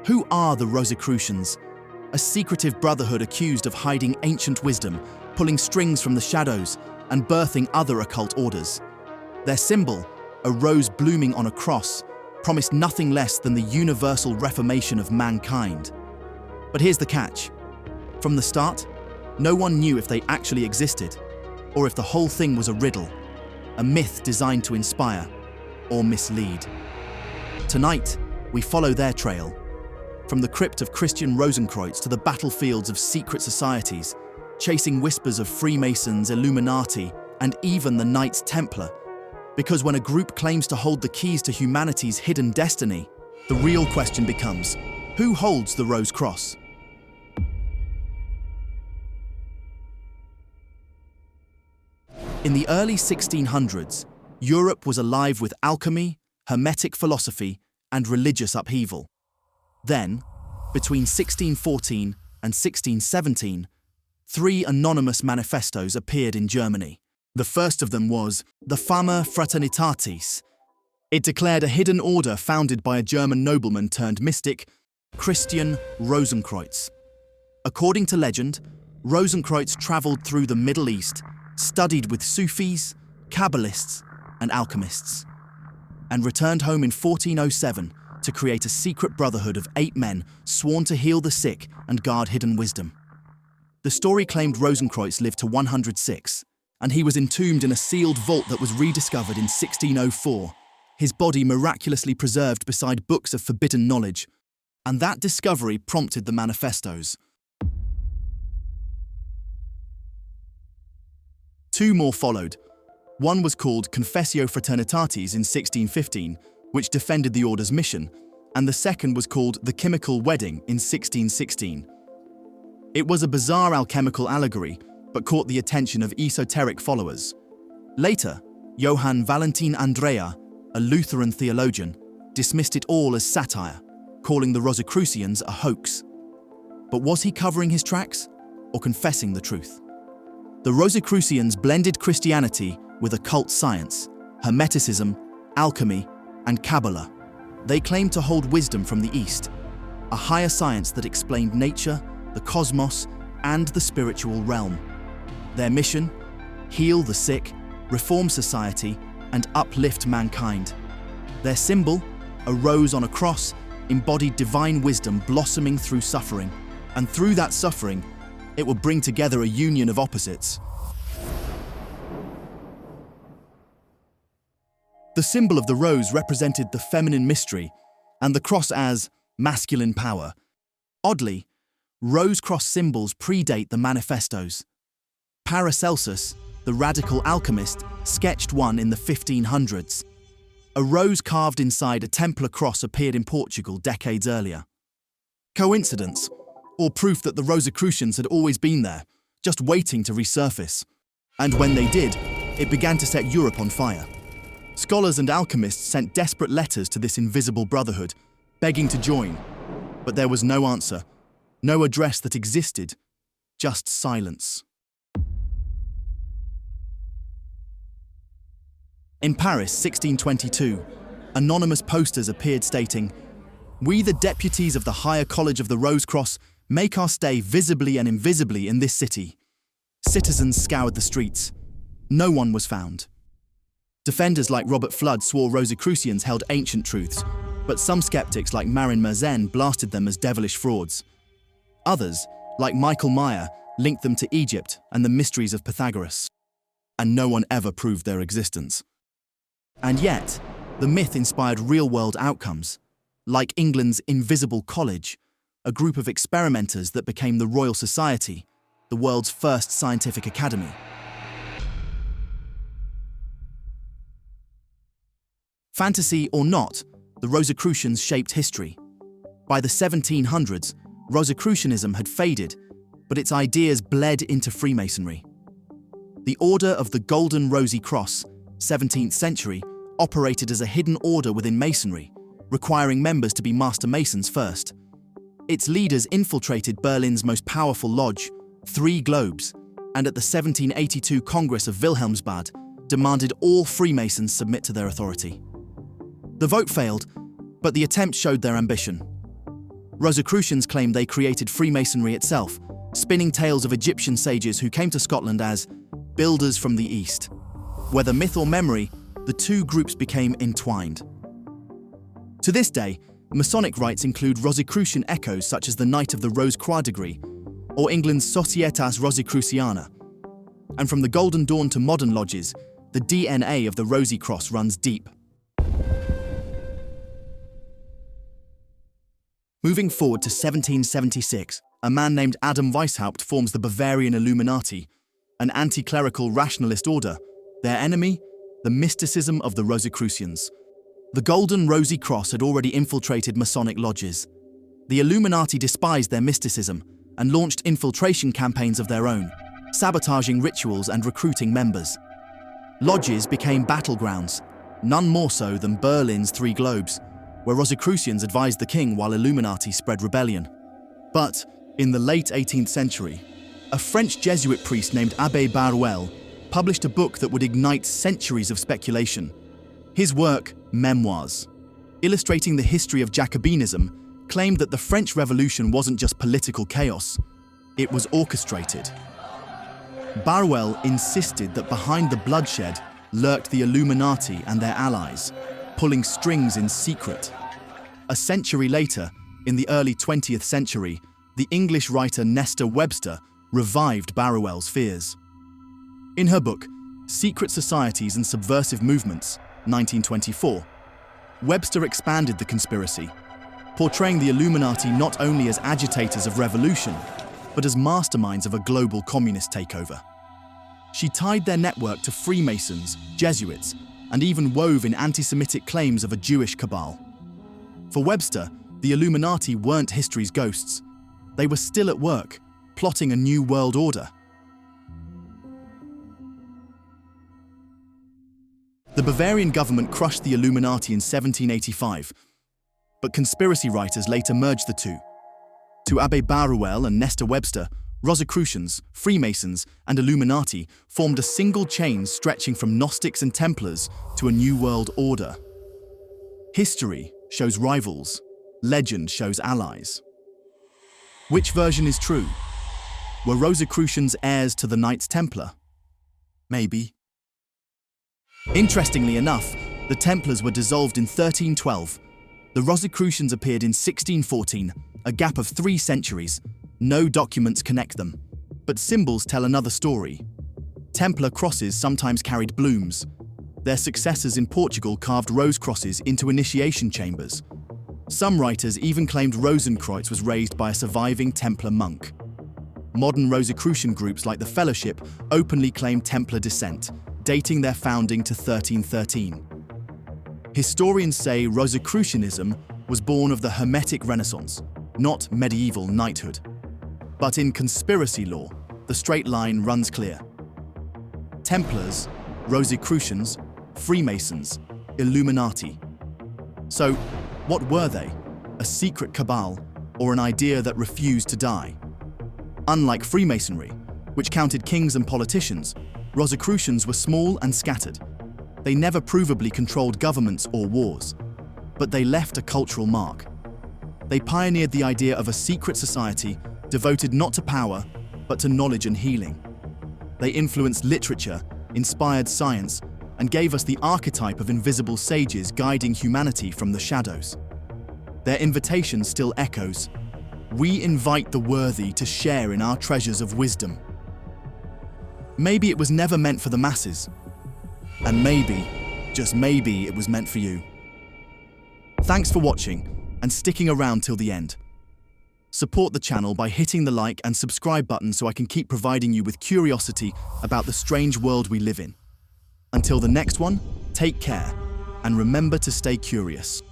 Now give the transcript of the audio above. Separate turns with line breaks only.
Who are the Rosicrucians? A secretive brotherhood accused of hiding ancient wisdom, pulling strings from the shadows, and birthing other occult orders. Their symbol, a rose blooming on a cross, promised nothing less than the universal reformation of mankind. But here's the catch. From the start, no one knew if they actually existed, or if the whole thing was a riddle, a myth designed to inspire or mislead. Tonight, we follow their trail, from the crypt of Christian Rosenkreuz to the battlefields of secret societies, chasing whispers of Freemasons, Illuminati, and even the Knights Templar. Because when a group claims to hold the keys to humanity's hidden destiny, the real question becomes, who holds the Rose Cross? In the early 1600s, Europe was alive with alchemy, Hermetic philosophy, and religious upheaval. Then, between 1614 and 1617, 3 anonymous manifestos appeared in Germany. The first of them was the Fama Fraternitatis. It declared a hidden order founded by a German nobleman turned mystic, Christian Rosenkreuz. According to legend, Rosenkreuz traveled through the Middle East, studied with Sufis, Kabbalists, and alchemists, and returned home in 1407 to create a secret brotherhood of 8 men sworn to heal the sick and guard hidden wisdom. The story claimed Rosenkreuz lived to 106, and he was entombed in a sealed vault that was rediscovered in 1604, his body miraculously preserved beside books of forbidden knowledge, and that discovery prompted the Manifestos. 2 more followed. One was called Confessio Fraternitatis in 1615, which defended the order's mission, and the second was called The Chemical Wedding in 1616. It was a bizarre alchemical allegory, but caught the attention of esoteric followers. Later, Johann Valentin Andrea, a Lutheran theologian, dismissed it all as satire, calling the Rosicrucians a hoax. But was he covering his tracks, or confessing the truth? The Rosicrucians blended Christianity with occult science, Hermeticism, alchemy, and Kabbalah. They claimed to hold wisdom from the East, a higher science that explained nature, the cosmos, and the spiritual realm. Their mission? Heal the sick, reform society, and uplift mankind. Their symbol? A rose on a cross, embodied divine wisdom blossoming through suffering, and through that suffering, it would bring together a union of opposites. The symbol of the rose represented the feminine mystery, and the cross as masculine power. Oddly, rose cross symbols predate the Manifestos. Paracelsus, the radical alchemist, sketched one in the 1500s. A rose carved inside a Templar cross appeared in Portugal decades earlier. Coincidence, or proof that the Rosicrucians had always been there, just waiting to resurface. And when they did, it began to set Europe on fire. Scholars and alchemists sent desperate letters to this invisible brotherhood, begging to join. But there was no answer, no address that existed, just silence. In Paris, 1622, anonymous posters appeared stating, "We, the deputies of the Higher College of the Rose Cross, make our stay visibly and invisibly in this city." Citizens scoured the streets. No one was found. Defenders like Robert Flood swore Rosicrucians held ancient truths, but some skeptics like Marin Mersenne blasted them as devilish frauds. Others, like Michael Meyer, linked them to Egypt and the mysteries of Pythagoras. And no one ever proved their existence. And yet, the myth inspired real-world outcomes, like England's Invisible College, a group of experimenters that became the Royal Society, the world's first scientific academy. Fantasy or not, the Rosicrucians shaped history. By the 1700s, Rosicrucianism had faded, but its ideas bled into Freemasonry. The Order of the Golden Rosy Cross, 17th century, operated as a hidden order within Masonry, requiring members to be Master Masons first. Its leaders infiltrated Berlin's most powerful lodge, 3 Globes, and at the 1782 Congress of Wilhelmsbad, demanded all Freemasons submit to their authority. The vote failed, but the attempt showed their ambition. Rosicrucians claim they created Freemasonry itself, spinning tales of Egyptian sages who came to Scotland as builders from the East. Whether myth or memory, the two groups became entwined. To this day, Masonic rites include Rosicrucian echoes such as the Knight of the Rose Croix degree, or England's Societas Rosicruciana. And from the Golden Dawn to modern lodges, the DNA of the Rosy Cross runs deep. Moving forward to 1776, a man named Adam Weishaupt forms the Bavarian Illuminati, an anti-clerical rationalist order. Their enemy? The mysticism of the Rosicrucians. The Golden Rosy Cross had already infiltrated Masonic lodges. The Illuminati despised their mysticism and launched infiltration campaigns of their own, sabotaging rituals and recruiting members. Lodges became battlegrounds, none more so than Berlin's Three Globes, where Rosicrucians advised the king while Illuminati spread rebellion. But in the late 18th century, a French Jesuit priest named Abbé Baruel published a book that would ignite centuries of speculation. His work, Memoirs, illustrating the history of Jacobinism, claimed that the French Revolution wasn't just political chaos, it was orchestrated. Baruel insisted that behind the bloodshed lurked the Illuminati and their allies, pulling strings in secret. A century later, in the early 20th century, the English writer Nesta Webster revived Baruel's fears. In her book, Secret Societies and Subversive Movements, 1924, Webster expanded the conspiracy, portraying the Illuminati not only as agitators of revolution, but as masterminds of a global communist takeover. She tied their network to Freemasons, Jesuits, and even wove in anti-Semitic claims of a Jewish cabal. For Webster, the Illuminati weren't history's ghosts. They were still at work, plotting a new world order. The Bavarian government crushed the Illuminati in 1785, but conspiracy writers later merged the two. To Abbé Baruel and Nesta Webster, Rosicrucians, Freemasons, and Illuminati formed a single chain stretching from Gnostics and Templars to a new world order. History shows rivals, legend shows allies. Which version is true? Were Rosicrucians heirs to the Knights Templar? Maybe. Interestingly enough, the Templars were dissolved in 1312. The Rosicrucians appeared in 1614, a gap of 3 centuries. No documents connect them, but symbols tell another story. Templar crosses sometimes carried blooms. Their successors in Portugal carved rose crosses into initiation chambers. Some writers even claimed Rosenkreuz was raised by a surviving Templar monk. Modern Rosicrucian groups like the Fellowship openly claim Templar descent, dating their founding to 1313. Historians say Rosicrucianism was born of the Hermetic Renaissance, not medieval knighthood. But in conspiracy law, the straight line runs clear. Templars, Rosicrucians, Freemasons, Illuminati. So, what were they? A secret cabal, or an idea that refused to die? Unlike Freemasonry, which counted kings and politicians, Rosicrucians were small and scattered. They never provably controlled governments or wars, but they left a cultural mark. They pioneered the idea of a secret society devoted not to power, but to knowledge and healing. They influenced literature, inspired science, and gave us the archetype of invisible sages guiding humanity from the shadows. Their invitation still echoes. We invite the worthy to share in our treasures of wisdom. Maybe it was never meant for the masses. And maybe, just maybe, it was meant for you. Thanks for watching and sticking around till the end. Support the channel by hitting the like and subscribe button so I can keep providing you with curiosity about the strange world we live in. Until the next one, take care and remember to stay curious.